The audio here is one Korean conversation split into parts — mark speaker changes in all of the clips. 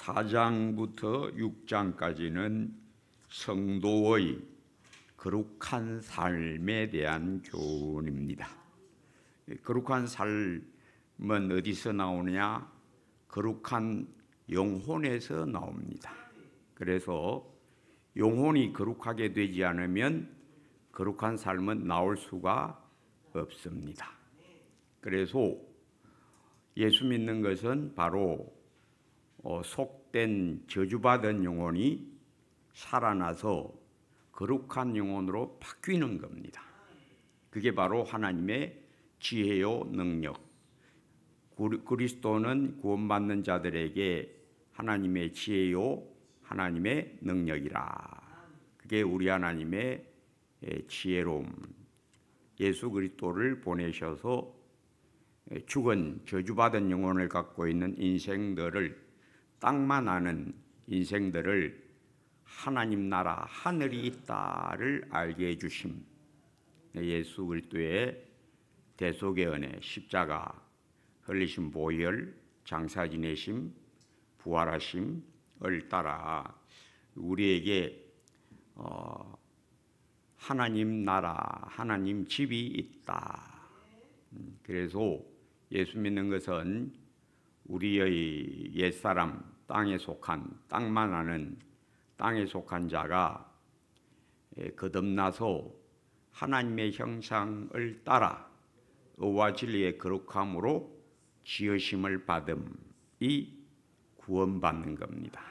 Speaker 1: 4장부터 6장까지는 성도의 거룩한 삶에 대한 교훈입니다. 거룩한 삶은 어디서 나오느냐? 거룩한 영혼에서 나옵니다. 그래서 영혼이 거룩하게 되지 않으면 거룩한 삶은 나올 수가 없습니다. 그래서 예수 믿는 것은 바로 속된 저주받은 영혼이 살아나서 거룩한 영혼으로 바뀌는 겁니다. 그게 바로 하나님의 지혜요 능력. 그리스도는 구원받는 자들에게 하나님의 지혜요 하나님의 능력이라. 그게 우리 하나님의 지혜로움. 예수 그리스도를 보내셔서 죽은 저주받은 영혼을 갖고 있는 인생들을, 땅만 아는 인생들을 하나님 나라 하늘이 있다를 알게 해주심. 예수 그리스도의 대속의 은혜, 십자가 흘리심 보혈, 장사 지내심, 부활하심을 따라 우리에게 하나님 나라, 하나님 집이 있다. 그래서 예수 믿는 것은 우리의 옛사람, 땅에 속한, 땅만 아는 땅에 속한 자가 거듭나서 하나님의 형상을 따라 의와 진리의 거룩함으로 지으심을 받음이 구원받는 겁니다.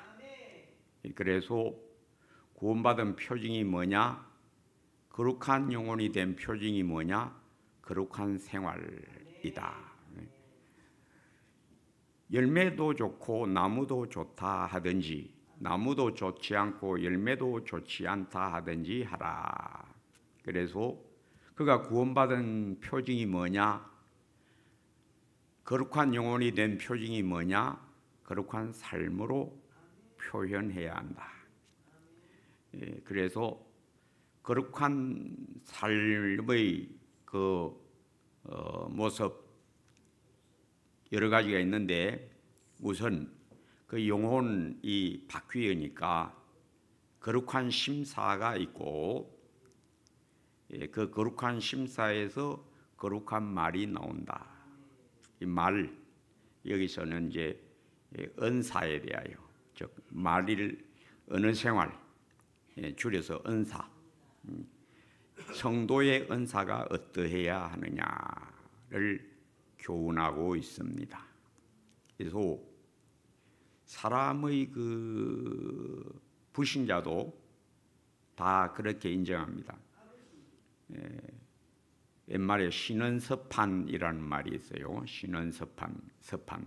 Speaker 1: 그래서 구원받은 표징이 뭐냐? 거룩한 영혼이 된 표징이 뭐냐? 거룩한 생활이다. 열매도 좋고 나무도 좋다 하든지, 나무도 좋지 않고 열매도 좋지 않다 하든지 하라. 그래서 그가 구원받은 표징이 뭐냐? 거룩한 영혼이 된 표징이 뭐냐? 거룩한 삶으로 표현해야 한다. 그래서 거룩한 삶의 모습 여러 가지가 있는데, 우선 그 영혼이 바뀌니까 거룩한 심사가 있고, 그 거룩한 심사에서 거룩한 말이 나온다. 이 말, 여기서는 이제 은사에 대하여, 즉 말을 어느 생활, 줄여서 은사, 성도의 은사가 어떠해야 하느냐를 교훈하고 있습니다. 그래서 사람의 그 불신자도 다 그렇게 인정합니다. 옛말에 신은서판이라는 말이 있어요. 신은서판, 서판.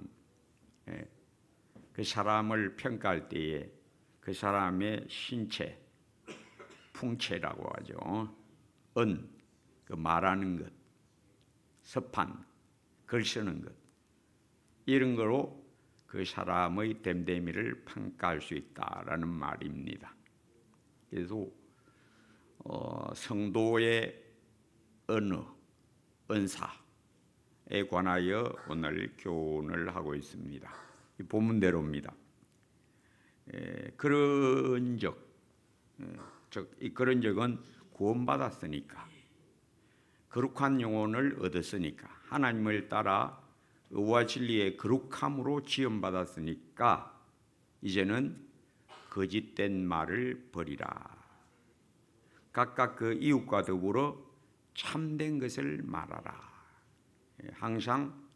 Speaker 1: 그 사람을 평가할 때에 그 사람의 신체, 풍채라고 하죠. 그 말하는 것, 서판, 글 쓰는 것, 이런 거로 그 사람의 됨됨이를 평가할 수 있다라는 말입니다. 그래서 성도의 언어, 은사에 관하여 오늘 교훈을 하고 있습니다. 이 본문대로입니다. 그런 적은 구원받았으니까, 거룩한 영혼을 얻었으니까, 하나님을 따라 의와 진리의 거룩함으로 지음받았으니까 이제는 거짓된 말을 버리라. 각각 그 이웃과 더불어 참된 것을 말하라. 항상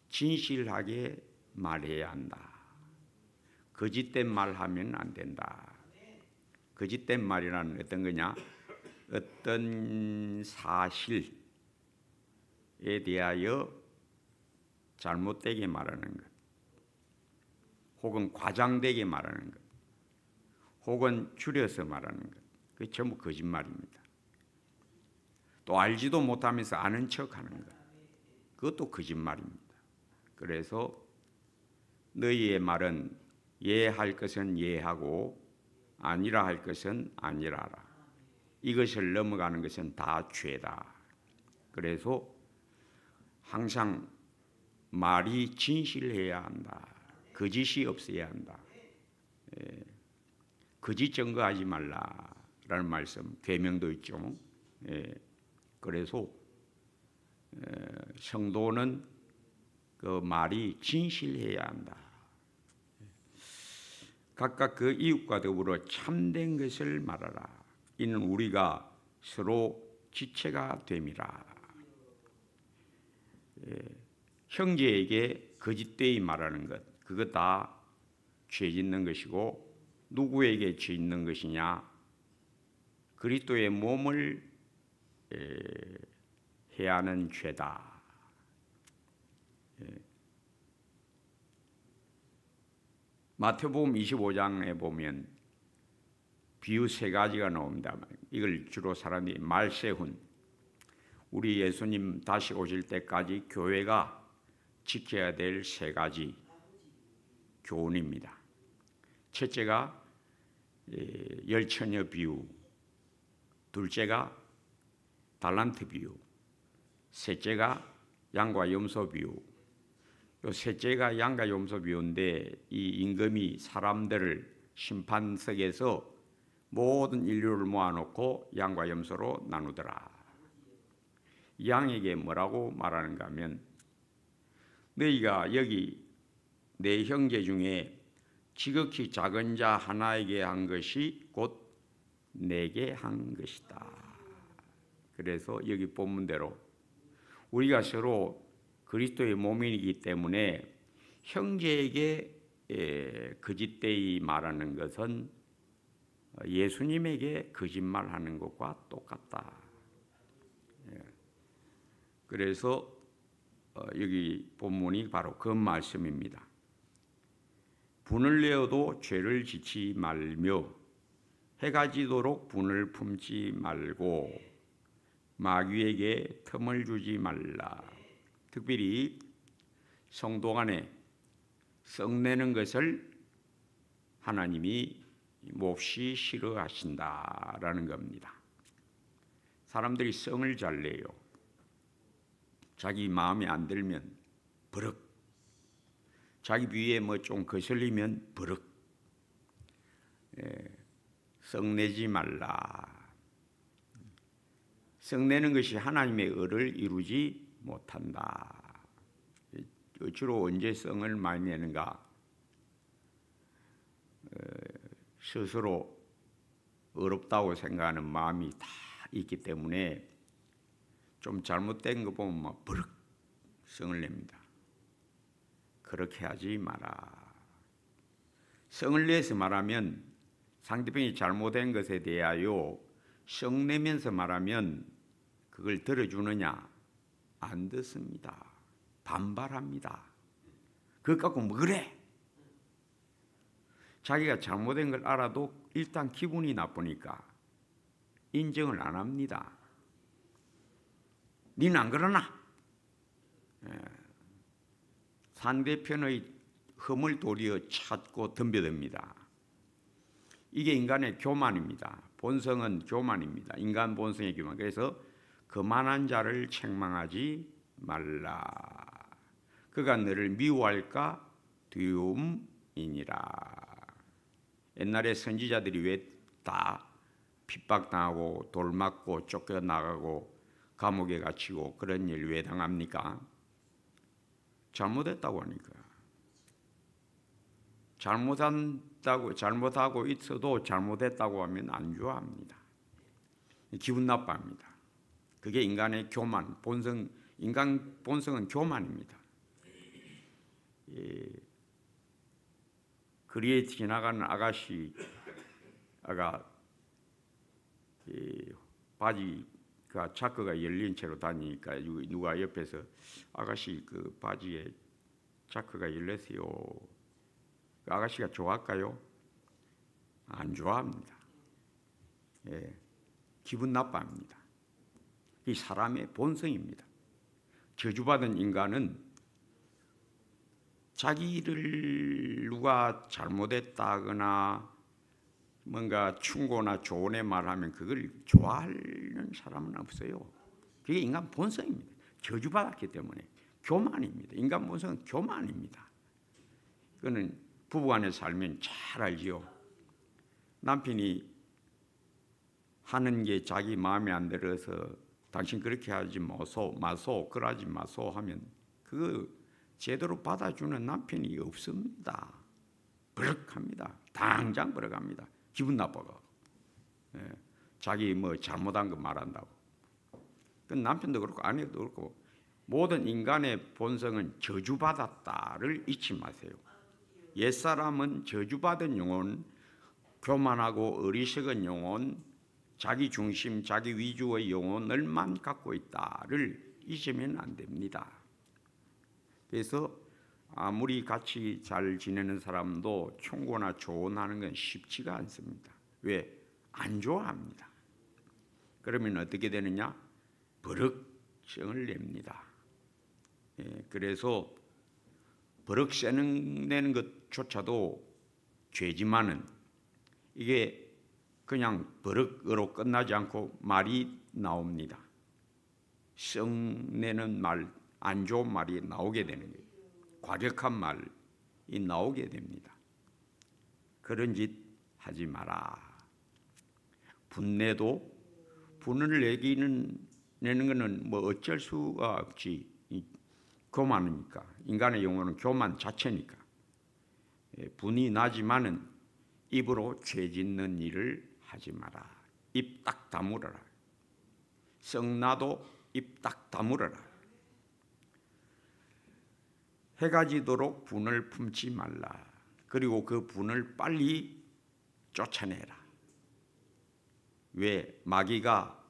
Speaker 1: 진실하게 말해야 한다. 거짓된 말하면 안 된다. 거짓된 말이라는 어떤 거냐? 어떤 사실에 대하여 잘못되게 말하는 것, 혹은 과장되게 말하는 것, 혹은 줄여서 말하는 것, 그게 전부 거짓말입니다. 또 알지도 못하면서 아는 척하는 것, 그것도 거짓말입니다. 그래서 너희의 말은 예할 것은 예하고 아니라 할 것은 아니라라. 이것을 넘어가는 것은 다 죄다. 그래서 항상 말이 진실해야 한다. 거짓이 없어야 한다. 거짓 증거하지 말라라는 말씀, 계명도 있죠. 그래서 성도는 그 말이 진실해야 한다. 각각 그 이웃과 더불어 참된 것을 말하라. 이는 우리가 서로 지체가 됨이라. 형제에게 거짓되이 말하는 것, 그것 다 죄 짓는 것이고, 누구에게 죄 짓는 것이냐? 그리스도의 몸을 해하는 죄다. 마태복음 25장에 보면 비유 3가지가 나옵니다. 이걸 주로 사람들이 말세훈, 우리 예수님 다시 오실 때까지 교회가 지켜야 될 3가지 교훈입니다. 첫째가 열처녀 비유, 둘째가 달란트 비유, 셋째가 양과 염소 비유. 요 셋째가 양과 염소 비유인데, 이 임금이 사람들을 심판석에서 모든 인류를 모아놓고 양과 염소로 나누더라. 양에게 뭐라고 말하는가 하면, 너희가 여기 내 형제 중에 지극히 작은 자 하나에게 한 것이 곧 내게 한 것이다. 그래서 여기 본문대로 우리가 서로 그리스도의 몸이기 때문에 형제에게 거짓되이 말하는 것은 예수님에게 거짓말하는 것과 똑같다. 그래서 여기 본문이 바로 그 말씀입니다. 분을 내어도 죄를 짓지 말며 해가 지도록 분을 품지 말고 마귀에게 틈을 주지 말라. 특별히 성도 간에 썩내는 것을 하나님이 몹시 싫어하신다라는 겁니다. 사람들이 성을 잘 내요. 자기 마음에 안 들면 버럭, 자기 위에 뭐 좀 거슬리면 버럭. 썩내지 말라. 썩내는 것이 하나님의 의를 이루지 못한다. 주로 언제 성을 많이 내는가? 스스로 어렵다고 생각하는 마음이 다 있기 때문에 좀 잘못된 거 보면 막 버럭 성을 냅니다. 그렇게 하지 마라. 성을 내서 말하면 상대방이 잘못된 것에 대하여 성내면서 말하면 그걸 들어주느냐? 안 듣습니다. 반발합니다. 그것 갖고 뭐 그래? 자기가 잘못된 걸 알아도 일단 기분이 나쁘니까 인정을 안 합니다. 니는 안 그러나? 상대편의 흠을 도리어 찾고 덤벼듭니다. 이게 인간의 교만입니다. 본성은 교만입니다. 인간 본성의 교만. 그래서 거만한 자를 책망하지 말라. 그가 너를 미워할까 두려움이니라. 옛날에 선지자들이 왜 다 핍박당하고 돌맞고 쫓겨나가고 감옥에 갇히고 그런 일 왜 당합니까? 잘못했다고 하니까. 잘못하고 있어도 잘못했다고 하면 안 좋아합니다. 기분 나빠합니다. 그게 인간의 교만, 본성, 인간 본성은 교만입니다. 거리에 지나가는 아가씨가 바지가 자크가 열린 채로 다니니까 누가 옆에서 아가씨 그 바지에 자크가 열렸어요. 그 아가씨가 좋아할까요? 안 좋아합니다. 기분 나빠합니다. 이 사람의 본성입니다. 저주받은 인간은 자기를 누가 잘못했다거나 뭔가 충고나 조언의 말하면 그걸 좋아하는 사람은 없어요. 그게 인간 본성입니다. 저주받았기 때문에 교만입니다. 인간 본성은 교만입니다. 그거는 부부간에 살면 잘 알지요. 남편이 하는 게 자기 마음에 안 들어서 당신 그렇게 하지 마소 그러지 마소 하면 그거 제대로 받아주는 남편이 없습니다. 버럭합니다. 당장 버럭합니다. 기분 나빠가. 예, 자기 뭐 잘못한 거 말한다고. 그 남편도 그렇고 아내도 그렇고 모든 인간의 본성은 저주받았다를 잊지 마세요. 옛사람은 저주받은 영혼, 교만하고 어리석은 영혼, 자기 중심, 자기 위주의 영혼을만 갖고 있다를 잊으면 안 됩니다. 그래서 아무리 같이 잘 지내는 사람도 충고나 조언하는 건 쉽지가 않습니다. 왜? 안 좋아합니다. 그러면 어떻게 되느냐? 버럭성을 냅니다. 예, 그래서 버럭 내는 것조차도 죄지만은 이게 그냥 버럭으로 끝나지 않고 말이 나옵니다. 성내는 말, 안 좋은 말이 나오게 되는 거예요. 과격한 말이 나오게 됩니다. 그런 짓 하지 마라. 분내도 분을 내는 것은 뭐 어쩔 수가 없지. 교만이니까. 인간의 영혼은 교만 자체니까. 분이 나지만은 입으로 죄 짓는 일을 하지 마라. 입 딱 다물어라. 성나도 입 딱 다물어라. 해가 지도록 분을 품지 말라. 그리고 그 분을 빨리 쫓아내라. 왜? 마귀가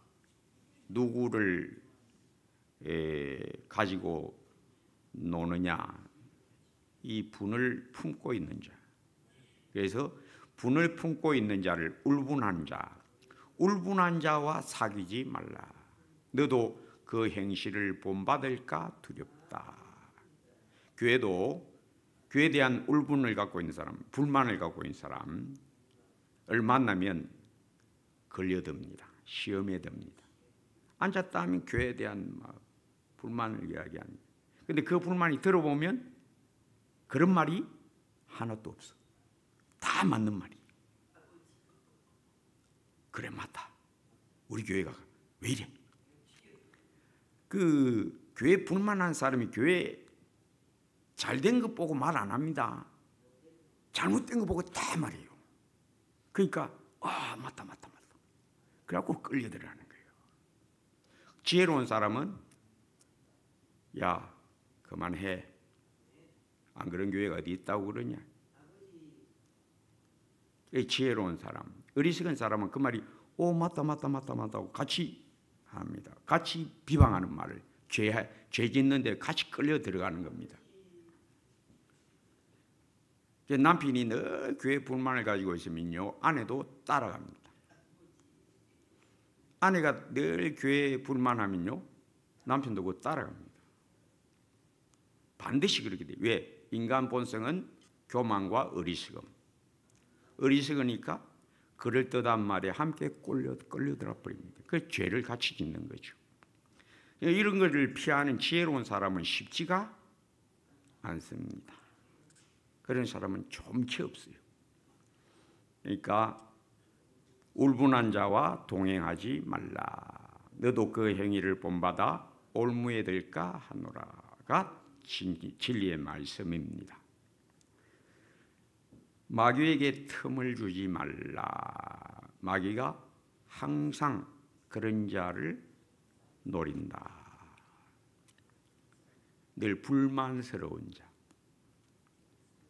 Speaker 1: 누구를 가지고 노느냐? 이 분을 품고 있는 자. 그래서 분을 품고 있는 자를 울분한 자와 사귀지 말라. 너도 그 행실을 본받을까 두렵다. 교회에 대한 울분을 갖고 있는 사람, 불만을 갖고 있는 사람을 만나면 걸려듭니다. 시험에 듭니다. 앉았다 하면 교회에 대한 불만을 이야기합니다. 그런데 그 불만이 들어보면 그런 말이 하나도 없어. 다 맞는 말이. 그래, 맞다. 우리 교회가 왜 이래? 그 교회 불만한 사람이 교회 잘된 것 보고 말 안 합니다. 잘못된 거 보고 다 말해요. 그러니까 맞다. 그래갖고 끌려들어가는 거예요. 지혜로운 사람은 야, 그만해. 안 그런 교회가 어디 있다고 그러냐? 지혜로운 사람, 어리석은 사람은 그 말이 맞다 하고 같이 합니다. 같이 비방하는 말을 죄 짓는데 같이 끌려 들어가는 겁니다. 남편이 늘 교회 불만을 가지고 있으면요, 아내도 따라갑니다. 아내가 늘 교회 불만하면요, 남편도 그거 따라갑니다. 반드시 그렇게 돼요. 왜? 인간 본성은 교만과 어리석으니까 그럴듯한 말에 함께 끌려들어 버립니다. 그 죄를 같이 짓는 거죠. 이런 것을 피하는 지혜로운 사람은 쉽지가 않습니다. 그런 사람은 좀치 없어요. 그러니까 울분한 자와 동행하지 말라. 너도 그 행위를 본받아 올무에 들까 하노라가 진리의 말씀입니다. 마귀에게 틈을 주지 말라. 마귀가 항상 그런 자를 노린다. 늘 불만스러운 자,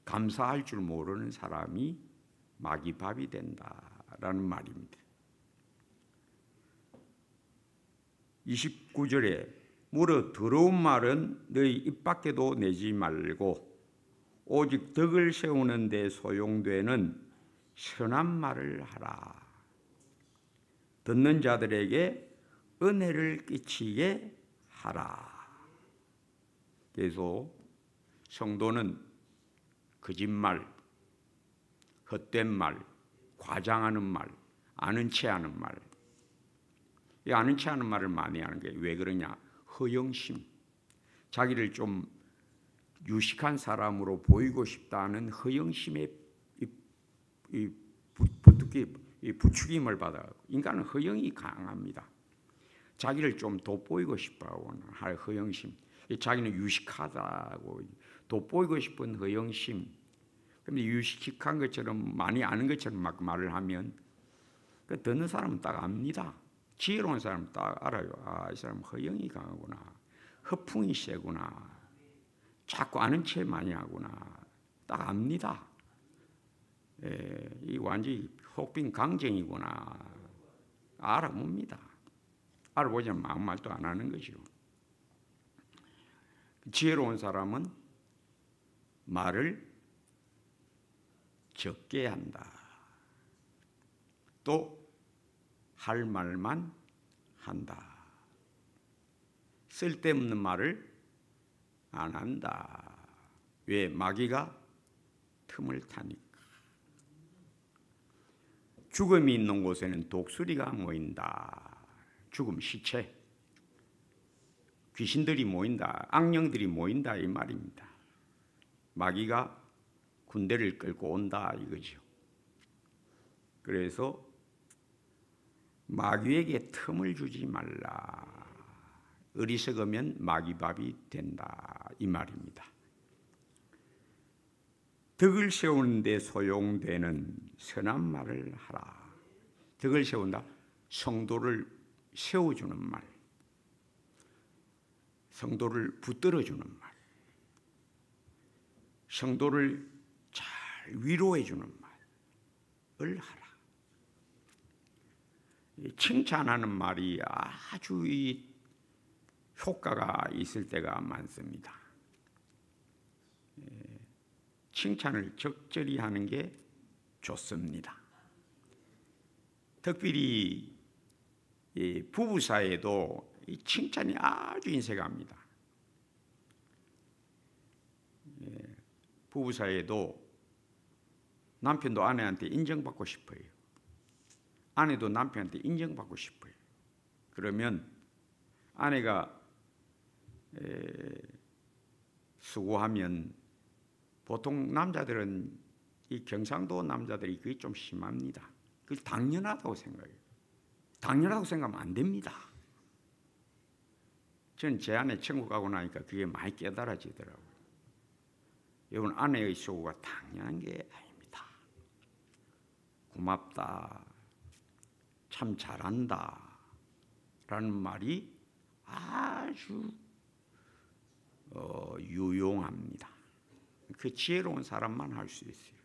Speaker 1: 감사할 줄 모르는 사람이 마귀 밥이 된다라는 말입니다. 29절에 무릇 더러운 말은 너희 입 밖에도 내지 말고 오직 덕을 세우는 데 소용되는 선한 말을 하라. 듣는 자들에게 은혜를 끼치게 하라. 그래서 성도는 거짓말, 헛된 말, 과장하는 말, 아는 체 하는 말, 이 아는 체 하는 말을 많이 하는 게 왜 그러냐? 허영심, 자기를 좀 유식한 사람으로 보이고 싶다는 허영심에 부추김을 받아. 인간은 허영이 강합니다. 자기를 좀 돋보이고 싶어하는 허영심, 자기는 유식하다고 돋보이고 싶은 허영심. 그런데 유식한 것처럼 많이 아는 것처럼 막 말을 하면 그 듣는 사람은 딱 압니다. 지혜로운 사람은 딱 알아요. 아, 이 사람 허영이 강하구나. 허풍이 세구나. 자꾸 아는 체 많이 하구나. 딱 압니다. 이 완전히 혹빈 강쟁이구나. 알아봅니다. 알아보자면 아무 말도 안 하는 거죠. 지혜로운 사람은 말을 적게 한다. 또 할 말만 한다. 쓸데없는 말을 안 한다. 왜? 마귀가 틈을 타니까. 죽음이 있는 곳에는 독수리가 모인다. 죽음, 시체. 귀신들이 모인다. 악령들이 모인다 이 말입니다. 마귀가 군대를 끌고 온다 이거죠. 그래서 마귀에게 틈을 주지 말라. 어리석으면 마귀밥이 된다 이 말입니다. 덕을 세우는 데 소용되는 선한 말을 하라. 덕을 세운다. 성도를 세워주는 말, 성도를 붙들어주는 말, 성도를 잘 위로해주는 말을 하라. 칭찬하는 말이 아주 효과가 있을 때가 많습니다. 칭찬을 적절히 하는 게 좋습니다. 특별히 부부 사이에도 칭찬이 아주 인색합니다. 부부 사이에도 남편도 아내한테 인정받고 싶어요. 아내도 남편한테 인정받고 싶어요. 그러면 아내가 수고하면 보통 남자들은 이 경상도 남자들이 그게 좀 심합니다. 그걸 당연하다고 생각해요. 당연하다고 생각하면 안 됩니다. 저는 제 아내 천국 가고 나니까 그게 많이 깨달아지더라고요. 여러분, 아내의 수고가 당연한 게 아닙니다. 고맙다, 참 잘한다 라는 말이 아주 유용합니다. 그 지혜로운 사람만 할 수 있어요.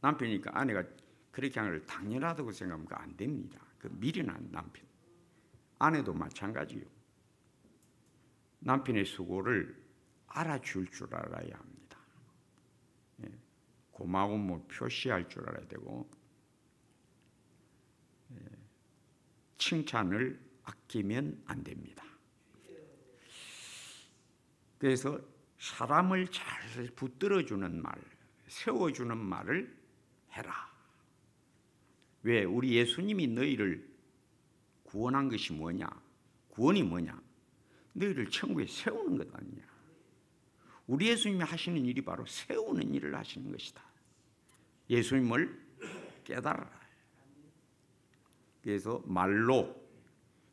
Speaker 1: 남편이니까 아내가 그렇게 하는 걸 당연하다고 생각하면 안 됩니다. 그 미련한 남편. 아내도 마찬가지요. 남편의 수고를 알아줄 줄 알아야 합니다. 고마움을 표시할 줄 알아야 되고, 칭찬을 아끼면 안 됩니다. 그래서 사람을 잘 붙들어주는 말, 세워주는 말을 해라. 왜? 우리 예수님이 너희를 구원한 것이 뭐냐? 구원이 뭐냐? 너희를 천국에 세우는 것 아니냐? 우리 예수님이 하시는 일이 바로 세우는 일을 하시는 것이다. 예수님을 깨달아라. 그래서 말로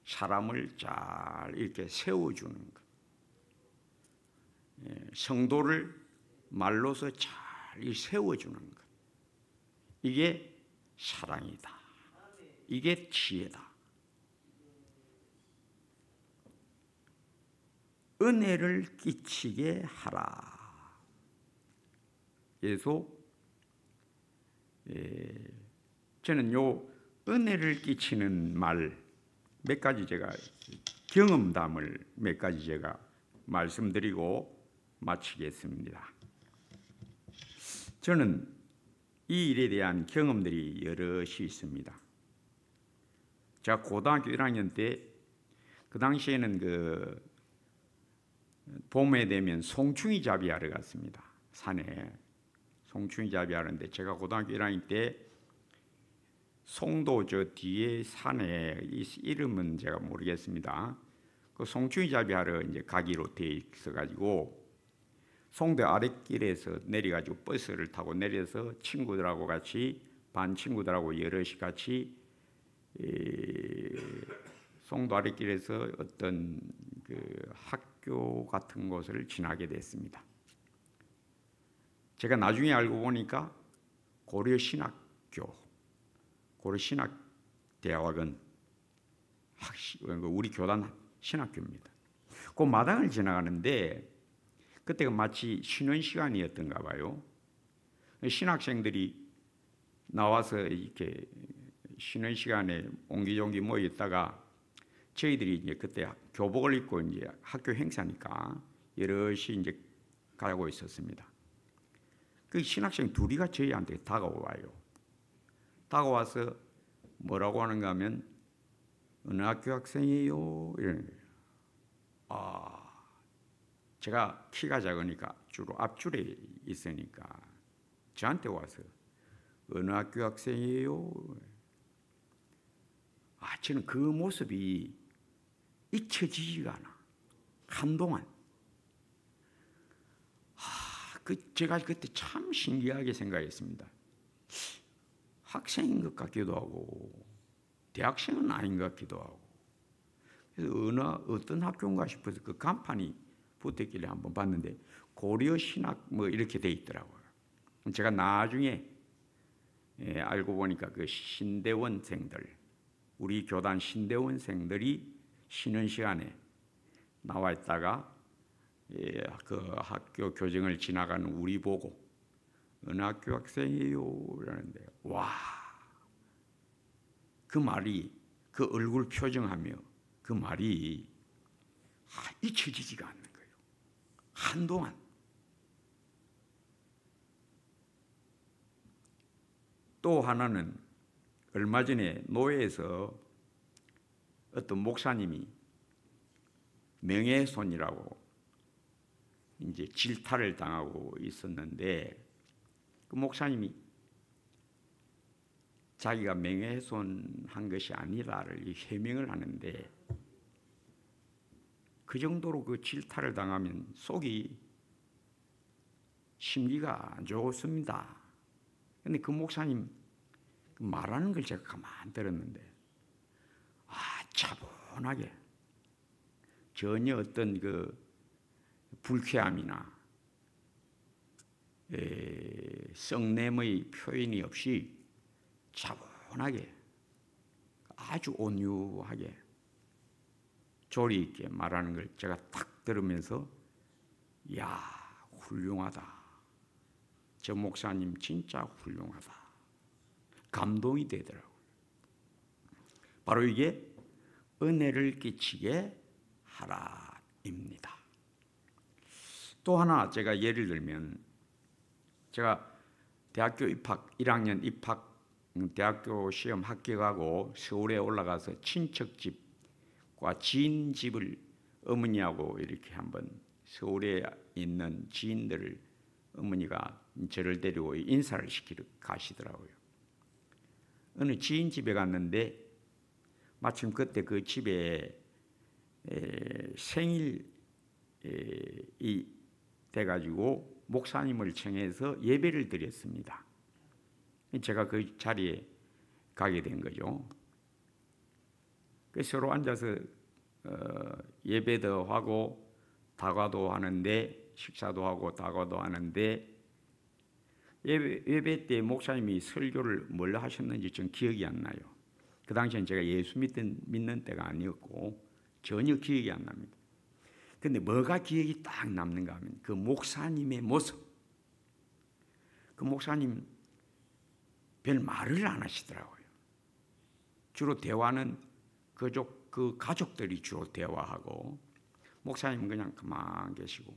Speaker 1: 사람을 잘 이렇게 세워주는 것. 성도를 말로서 잘 세워주는 것. 이게 사랑이다. 이게 지혜다. 은혜를 끼치게 하라. 그래서 저는 요 은혜를 끼치는 말 몇 가지 제가 경험담을 몇 가지 제가 말씀드리고 마치겠습니다. 저는 이 일에 대한 경험들이 여럿이 있습니다. 제가 고등학교 1학년 때 그 당시에는 그 봄에 되면 송충이 잡이하러 갔습니다. 산에 송충이 잡이하는데 제가 고등학교 1학년 때 송도 저 뒤에 산에 이 이름은 제가 모르겠습니다. 그 송충이잡이 하러 이제 가기로 돼 있어 가지고 송도 아랫길에서 내려가지고 버스를 타고 내려서 친구들하고 같이 반 친구들하고 여럿이 같이 송도 아랫길에서 어떤 그 학교 같은 곳을 지나게 됐습니다. 제가 나중에 알고 보니까 고려신학교, 고려신학대학원 우리 교단 신학교입니다. 그 마당을 지나가는데 그때가 마치 쉬는 시간이었던가 봐요. 신학생들이 나와서 이렇게 쉬는 시간에 옹기종기 모였다가 저희들이 이제 그때 교복을 입고 이제 학교 행사니까 여럿이 이제 가고 있었습니다. 그 신학생 둘이가 저희한테 다가와요. 다가와서 뭐라고 하는가 하면 어느 학교 학생이에요? 이러는 거예요. 제가 키가 작으니까 주로 앞줄에 있으니까 저한테 와서 어느 학교 학생이에요? 저는 그 모습이 잊혀지지가 않아. 한동안. 제가 그때 참 신기하게 생각했습니다. 학생인 것 같기도 하고 대학생은 아닌 것 같기도 하고 그래서 어떤 학교인가 싶어서 그 간판이 붙어있길래 한번 봤는데 고려신학 뭐 이렇게 돼 있더라고요. 제가 나중에 알고 보니까 그 신대원생들 우리 교단 신대원생들이 쉬는 시간에 나와 있다가 그 학교 교정을 지나가는 우리 보고 어느 학교 학생이에요? 이러는데 와, 그 말이 그 얼굴 표정하며 그 말이 잊혀지지가 않는 거예요. 한동안. 또 하나는 얼마 전에 노예에서 어떤 목사님이 명예훼손이라고 이제 질타를 당하고 있었는데 그 목사님이 자기가 명예훼손한 것이 아니라를 해명을 하는데 그 정도로 그 질타를 당하면 속이 심리가 안 좋습니다. 그런데 그 목사님 말하는 걸 제가 가만히 들었는데 차분하게 전혀 어떤 그 불쾌함이나 썩냄의 표현이 없이 차분하게 아주 온유하게 조리 있게 말하는 걸 제가 딱 들으면서 야, 훌륭하다. 저 목사님 진짜 훌륭하다. 감동이 되더라고요. 바로 이게 은혜를 끼치게 하라입니다. 또 하나 제가 예를 들면 제가 대학교 입학 1학년 입학 대학교 시험 합격하고 서울에 올라가서 친척 집과 지인 집을 어머니하고 이렇게 한번 서울에 있는 지인들을 어머니가 저를 데리고 인사를 시키러 가시더라고요. 어느 지인 집에 갔는데 마침 그때 그 집에 생일이 돼가지고 목사님을 청해서 예배를 드렸습니다. 제가 그 자리에 가게 된 거죠. 서로 앉아서 예배도 하고 다과도 하는데 식사도 하고 다과도 하는데 예배 때 목사님이 설교를 뭘 하셨는지 좀 기억이 안 나요. 그 당시엔 제가 예수 믿는 때가 아니었고 전혀 기억이 안 납니다. 그런데 뭐가 기억이 딱 남는가 하면 그 목사님의 모습. 그 목사님 별 말을 안 하시더라고요. 주로 대화는 그 가족들이 주로 대화하고 목사님은 그냥 가만히 계시고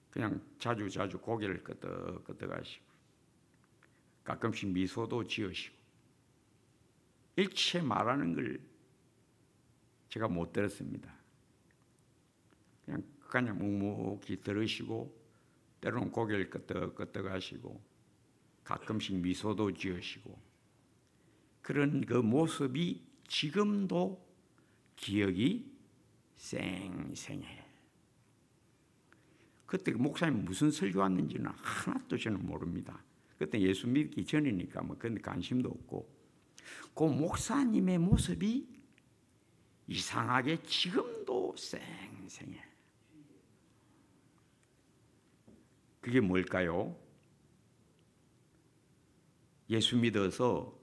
Speaker 1: 그냥 자주 고개를 끄덕끄덕 하시고 가끔씩 미소도 지으시고 일체 말하는 걸 제가 못 들었습니다. 그냥 묵묵히 들으시고 때로는 고개를 끄덕끄덕 하시고 가끔씩 미소도 지으시고 그런 그 모습이 지금도 기억이 생생해. 그때 목사님 무슨 설교 왔는지는 하나도 저는 모릅니다. 그때 예수 믿기 전이니까 뭐 그런 관심도 없고, 그 목사님의 모습이 이상하게 지금도 생생해. 그게 뭘까요? 예수 믿어서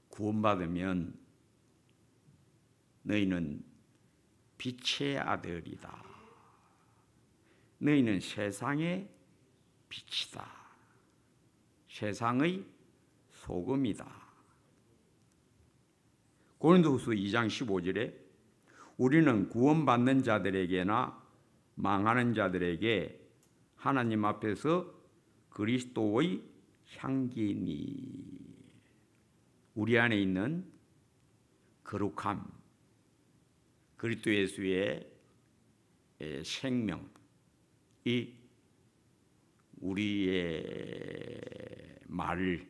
Speaker 1: 구원받으면 너희는 빛의 아들이다. 너희는 세상의 빛이다. 세상의 소금이다. 고린도후서 2장 15절에 우리는 구원받는 자들에게나 망하는 자들에게 하나님 앞에서 그리스도의 향기니, 우리 안에 있는 거룩함, 그리스도 예수의 생명이 우리의 말,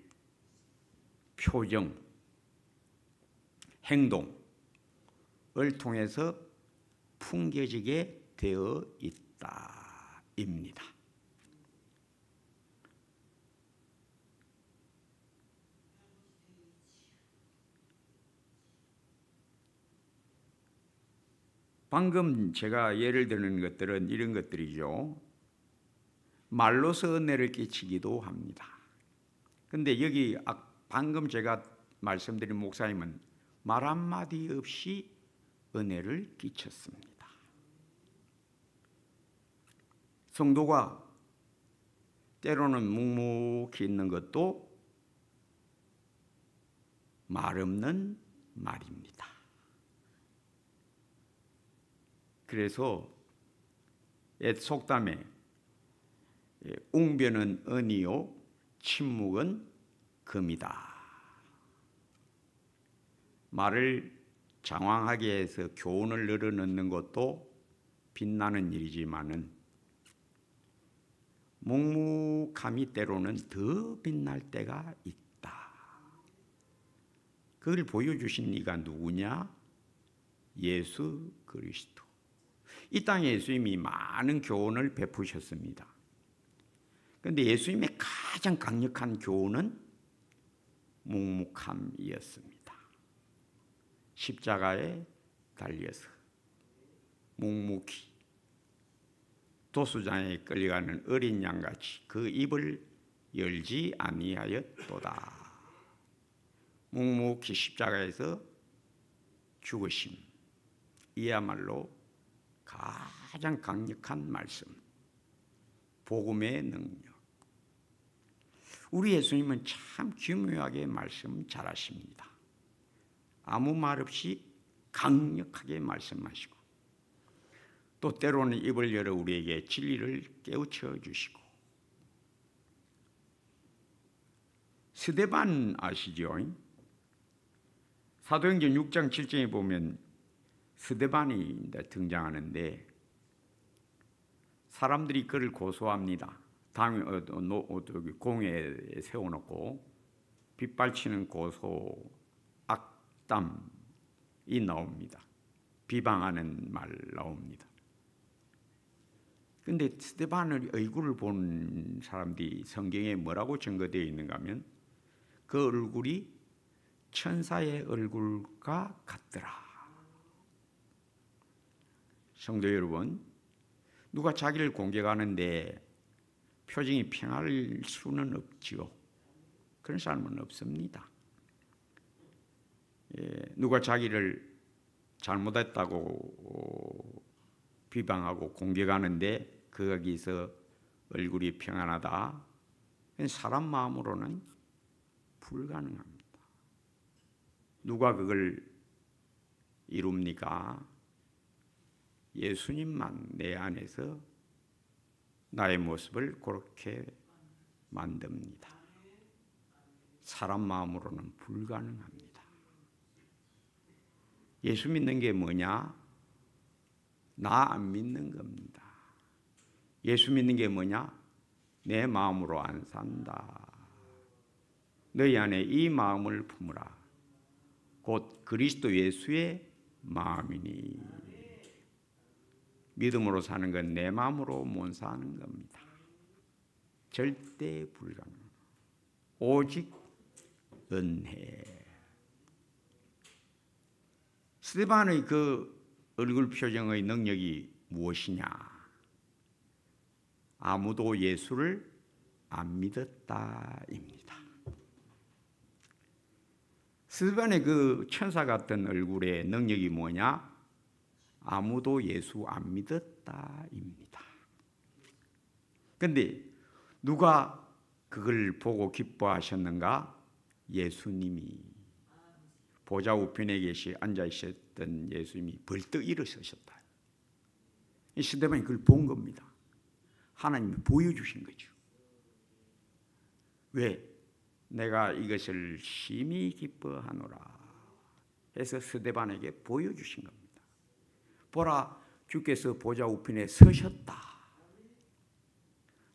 Speaker 1: 표정, 행동을 통해서 풍겨지게 되어 있다입니다. 방금 제가 예를 드는 것들은 이런 것들이죠. 말로서 은혜를 끼치기도 합니다. 근데 여기 방금 제가 말씀드린 목사님은 말 한마디 없이 은혜를 끼쳤습니다. 성도가 때로는 묵묵히 있는 것도 말 없는 말입니다. 그래서 옛 속담에 웅변은 은이요 침묵은 금이다. 말을 장황하게 해서 교훈을 늘어놓는 것도 빛나는 일이지만은 묵묵함이 때로는 더 빛날 때가 있다. 그걸 보여주신 이가 누구냐? 예수 그리스도. 이 땅에 예수님이 많은 교훈을 베푸셨습니다. 그런데 예수님의 가장 강력한 교훈은 묵묵함이었습니다. 십자가에 달려서 묵묵히 도수장에 끌려가는 어린 양같이 그 입을 열지 아니하였도다. 묵묵히 십자가에서 죽으심, 이야말로 가장 강력한 말씀, 복음의 능력. 우리 예수님은 참 기묘하게 말씀 잘하십니다. 아무 말 없이 강력하게 말씀하시고 또 때로는 입을 열어 우리에게 진리를 깨우쳐 주시고. 스데반 아시죠? 사도행전 6장 7장에 보면 스데반이 등장하는데 사람들이 그를 고소합니다. 공회에 세워놓고 빗발치는 고소, 악담이 나옵니다. 비방하는 말 나옵니다. 그런데 스데반의 얼굴을 본 사람들이 성경에 뭐라고 증거되어 있는가 하면 그 얼굴이 천사의 얼굴과 같더라. 성도 여러분, 누가 자기를 공격하는데 표정이 평할 수는 없지요. 그런 사람은 없습니다. 누가 자기를 잘못했다고 비방하고 공격하는데 거기서 얼굴이 평안하다, 사람 마음으로는 불가능합니다. 누가 그걸 이룹니까? 예수님만 내 안에서 나의 모습을 그렇게 만듭니다. 사람 마음으로는 불가능합니다. 예수 믿는 게 뭐냐? 나 안 믿는 겁니다. 예수 믿는 게 뭐냐? 내 마음으로 안 산다. 너희 안에 이 마음을 품으라. 곧 그리스도 예수의 마음이니. 믿음으로 사는 건 내 마음으로 못 사는 겁니다. 절대 불가능. 오직 은혜. 스데반의 그 얼굴 표정의 능력이 무엇이냐? 아무도 예수를 안 믿었다입니다. 스데반의 그 천사 같은 얼굴의 능력이 뭐냐? 아무도 예수 안 믿었다입니다. 그런데 누가 그걸 보고 기뻐하셨는가? 예수님이. 보좌 우편에 계시 앉아 있었던 예수님이 벌떡 일어서셨다. 이 스데반이 그걸 본 겁니다. 하나님이 보여주신 거죠. 왜? 내가 이것을 심히 기뻐하노라 해서 스데반에게 보여주신 겁니다. 보라, 주께서 보좌 우편에 서셨다.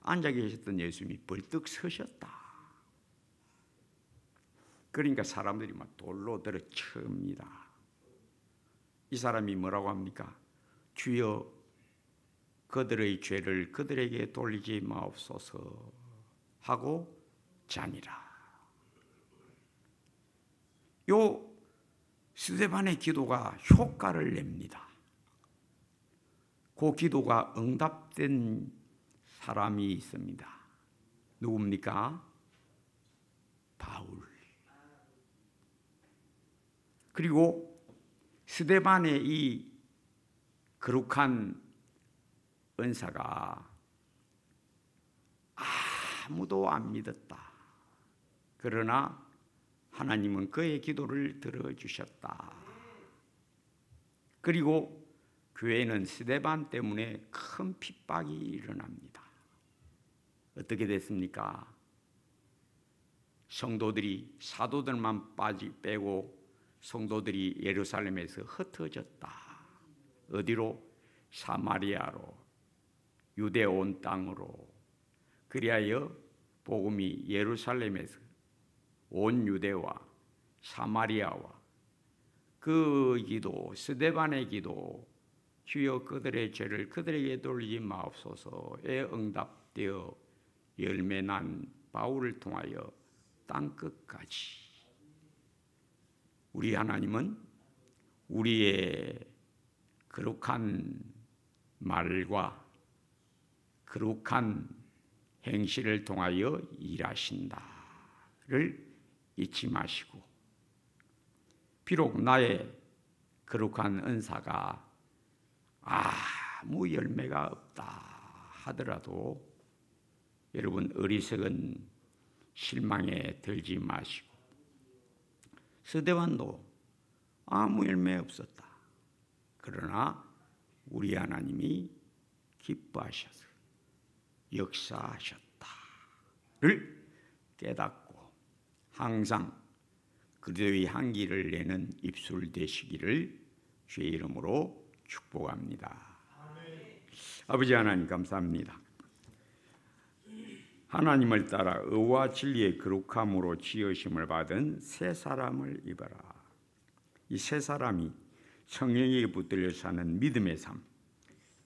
Speaker 1: 앉아 계셨던 예수님이 벌떡 서셨다. 그러니까 사람들이 막 돌로 들어칩니다. 이 사람이 뭐라고 합니까? 주여, 그들의 죄를 그들에게 돌리지 마옵소서 하고 자니라. 요 스데반의 기도가 효과를 냅니다. 그 기도가 응답된 사람이 있습니다. 누굽니까? 바울. 그리고 스데반의 이 거룩한 은사가 아무도 안 믿었다. 그러나 하나님은 그의 기도를 들어주셨다. 그리고 교회는 스데반 때문에 큰 핍박이 일어납니다. 어떻게 됐습니까? 성도들이, 사도들만 빼고 성도들이 예루살렘에서 흩어졌다. 어디로? 사마리아로, 유대 온 땅으로. 그리하여 복음이 예루살렘에서 온 유대와 사마리아와 그 기도, 스데반의 기도, 주여 그들의 죄를 그들에게 돌리지 마옵소서에 응답되어 열매난 바울을 통하여 땅끝까지 우리 하나님은 우리의 거룩한 말과 거룩한 행실을 통하여 일하신다를 잊지 마시고, 비록 나의 거룩한 은사가 아무 열매가 없다 하더라도 여러분 어리석은 실망에 들지 마시고, 스데반도 아무 열매 없었다. 그러나 우리 하나님이 기뻐하셔서 역사하셨다를 깨닫고 항상 그리스도의 향기를 내는 입술 되시기를 주의 이름으로 축복합니다. 아버지 하나님 감사합니다. 하나님을 따라 의와 진리의 거룩함으로 지으심을 받은 새 사람을 입어라. 이 새 사람이 성령에게 붙들려 사는 믿음의 삶,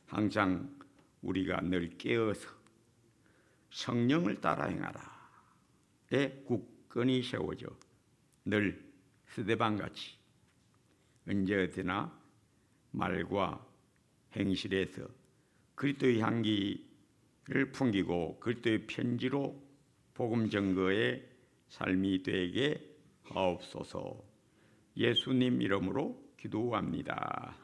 Speaker 1: 항상 우리가 늘 깨어서 성령을 따라 행하라에 굳건히 세워져 늘 스데반같이 언제 어디나 말과 행실에서 그리스도의 향기를 풍기고 그리스도의 편지로 복음 증거의 삶이 되게 하옵소서. 예수님 이름으로 기도합니다.